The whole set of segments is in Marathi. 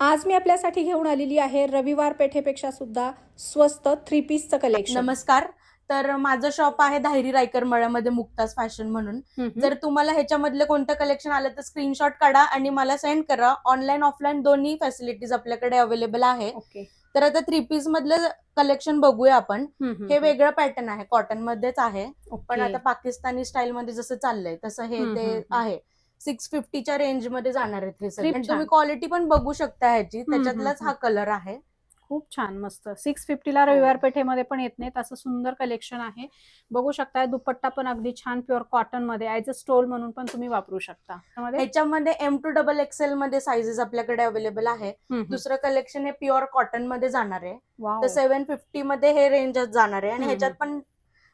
आज मी आपल्यासाठी घेऊन आलेली आहे रविवार पेठेपेक्षा सुद्धा स्वस्त 3 पीसचं कलेक्शन। नमस्कार. तर माझं शॉप आहे धायरी रायकर मळ्यामध्ये मुक्ताज फॅशन म्हणून. जर तुम्हाला ह्याच्यामधले कोणतं कलेक्शन आलं तर स्क्रीनशॉट काढा आणि मला सेंड करा. ऑनलाईन ऑफलाईन दोन्ही फॅसिलिटीज आपल्याकडे अवेलेबल आहे. ओके, तर आता 3 पीस मधलं कलेक्शन बघूया आपण. हे वेगळं पॅटर्न आहे, कॉटन मध्येच आहे, पण आता पाकिस्तानी स्टाईल मध्ये जसं चाललंय तसं हे ते आहे. 650च्या रेंज मध्ये जाणार आहेत हे सगळे. आणि तुम्ही क्वालिटी पण बघू शकता ह्याची, त्याच्यातलाच हा कलर आहे. खूप छान, मस्त। 650ला रविवार पेठेमध्ये पण येत नाहीत असं सुंदर कलेक्शन आहे। बघू शकता दुपट्टा पण अगदी छान प्युअर कॉटन मध्ये, ऍज अ स्टोल म्हणून पण तुम्ही वापरू शकता। ह्याच्यामध्ये M2XXL मध्ये साइजेस आपल्याकडे अवेलेबल आहे। दुसरं कलेक्शन हे प्युअर कॉटन मध्ये जाणार आहे, तर 750 मध्ये हे रेंज जाणार आहे। आणि ह्याच्यात पण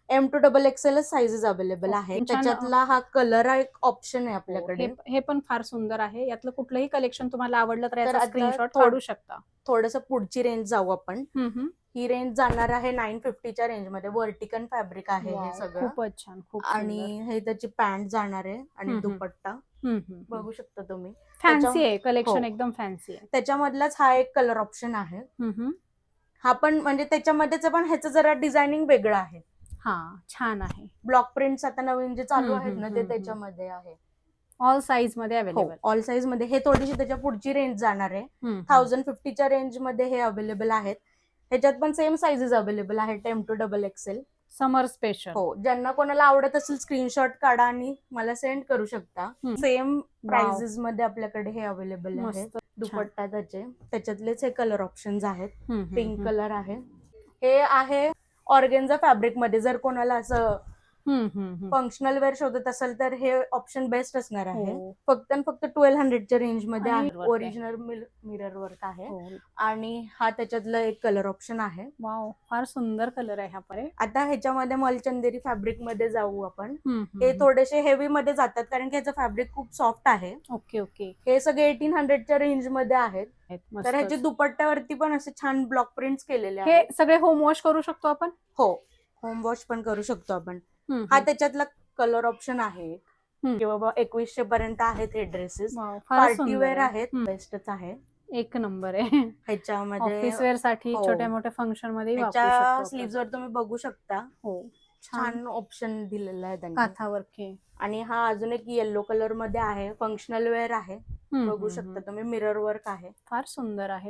M2XXL साइजेस अवेलेबल आहे। त्याच्यातला हा कलर एक ऑप्शन आहे आपल्याकडे। हे पण फार सुंदर आहे। यातलं कुठलंही कलेक्शन तुम्हाला आवडलं तर याचा आता स्क्रीनशॉट काढू शकता। थोडस पुढची रेंज जाऊ आपण। ही रेंज जाणार आहे 950च्या रेंज मध्ये। वर्टिकल फॅब्रिक आहे हे सगळं, खूपच छान, खूप आणि हे त्याची पॅन्ट जाणार आहे आणि दुपट्टा बघू शकता तुम्ही। फॅन्सी आहे कलेक्शन, एकदम फॅन्सी आहे। त्याच्यामधलाच हा एक कलर ऑप्शन आहे। हा पण म्हणजे त्याच्यामध्येच पण ह्याचं जरा डिझायनिंग वेगळं आहे। हा, छान आहे। ब्लॉक प्रिंट्स आता नवीन जे चालू आहेत ना ते त्याच्यामध्ये आहे। ऑल साइज मध्ये अवेलेबल, ऑल साइज मध्ये। हे थोडीशी त्याच्या पुढची रेंज जाणार आहे। 1050च्या रेंज मध्ये हे अवेलेबल आहेत। ह्याच्यात पण सेम साइजेस अवेलेबल आहेत, M2XXL समर स्पेशल। हो, ज्यांना कोणाला आवडत असेल स्क्रीनशॉट काढा आणि मला सेंड करू शकता। सेम प्राइसेस मध्ये आपल्याकडे हे अवेलेबल आहे। दुपट्टा त्याच्यातलेच हे कलर ऑप्शन्स आहेत। पिंक कलर आहे, हे आहे ऑर्गेन्झा फॅब्रिक मध्ये। जर कोणाला असं फंक्शनल वेअर शोधत असेल तर हे ऑप्शन बेस्ट असणार आहे। फक्त 1200च्या रेंज मध्ये आहे। ओरिजिनल मिरर वर्क आहे, आणि हा त्याच्यातला एक कलर ऑप्शन आहे। वाव, फार सुंदर कलर आहे हा पण। आता ह्याच्यामध्ये मलचंदेरी फॅब्रिक मध्ये जाऊ आपण। हे थोडेसे हेवी मध्ये जातात कारण की ह्याचं फॅब्रिक खूप सॉफ्ट आहे। ओके ओके, हे सगळे 1800च्या रेंज मध्ये आहेत। तर ह्याच्या दुपट्ट्यावरती पण असे छान ब्लॉक प्रिंट्स केलेले आहेत। हे सगळे होम वॉश करू शकतो आपण? हो, होम वॉश पण करू शकतो आपण। हा त्याच्यातला कलर ऑप्शन आहे, किंवा 2100 पर्यंत आहेत हे ड्रेसेस। पार्टी वेअर आहेत, बेस्टच आहे, एक नंबर आहे। ह्याच्यामध्ये ऑफिस वेअर साठी, छोट्या मोठ्या फंक्शन मध्ये वापरू ह्याच्या शकतो। स्लीव्स वर तुम्ही बघू शकता, हो, छान ऑप्शन दिलेला आहे त्यांनी, काथावर्क। आणि हा अजून एक येलो कलर मध्ये आहे, फंक्शनल वेअर आहे, बघू शकता तुम्ही। मिरर वर्क आहे, फार सुंदर आहे।